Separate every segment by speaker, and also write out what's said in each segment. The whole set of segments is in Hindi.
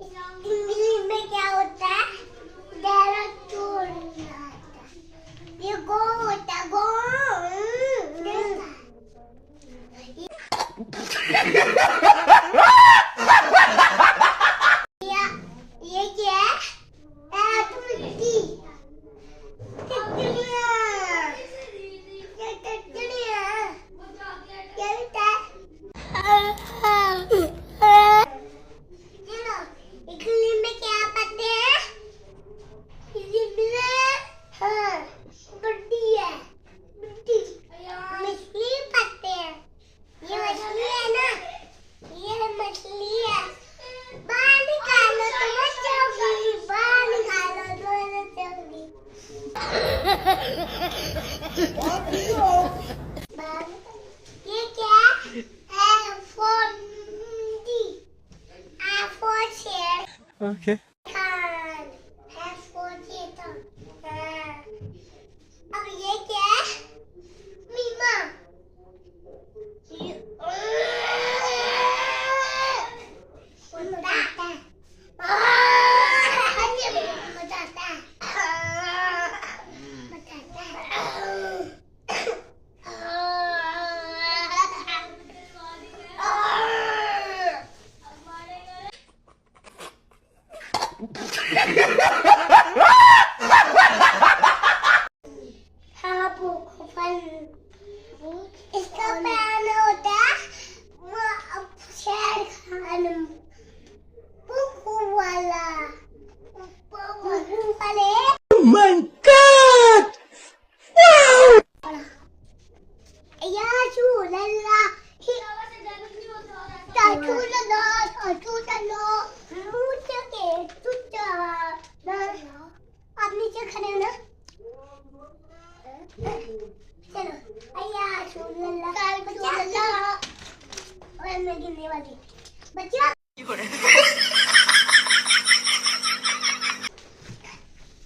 Speaker 1: इंग्लिश में क्या होता है? डायनासोर होता है। ये गो होता है, गो। ये क्या है? तितली। तितलियाँ। ये तितलियाँ। क्या होता है? चलो, इंग्लिश में क्या पढ़ते हैं? इंग्लिश में हाँ बुड्ढी है, बुड्ढी मछली पढ़ते हैं। ये मछली है ना, ये मछली है। बाहर निकालो तो मत जाओगी, बाहर निकालो तो मत जाओगी। ये क्या है? Forty for chair.
Speaker 2: Okay.
Speaker 1: Has for theater. अब ये क्या है? मीमा। मजा आता है। मजा आता है। हाँ फन इसका पैन होता है शेर खान पुकू वाला वाले।
Speaker 2: Oh my God! Wow!
Speaker 1: या झूलला झूलला झूलला मुझे के तुझा आप नीचे खड़े हो ना। चलो अय्या झूलला झूलला और मैं गिनने वाली बच्चा।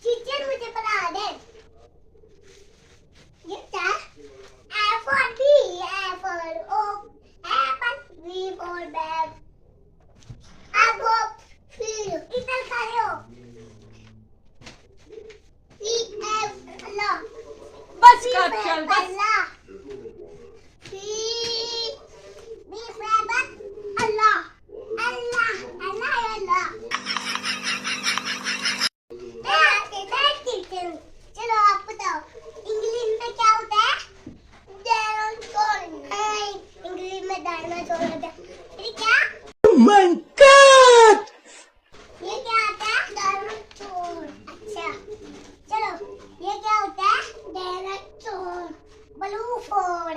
Speaker 1: टीचर मुझे पढ़ा दे। ये क्या? A for B, A for O, apple, B for bag. अब वो फिर इधर खड़े हो। E F ला।
Speaker 3: बस कर चल बस।
Speaker 1: B for bag. Allah, Allah, Allah, Allah. चलो आप बताओ इंग्लिश में क्या होता है? डायनासोर। इंग्लिश में डायनासोर होता है। फिर क्या?
Speaker 2: Oh my God!
Speaker 1: ये क्या होता है? डायनासोर। अच्छा चलो ये क्या होता है? डायनासोर। Blue four.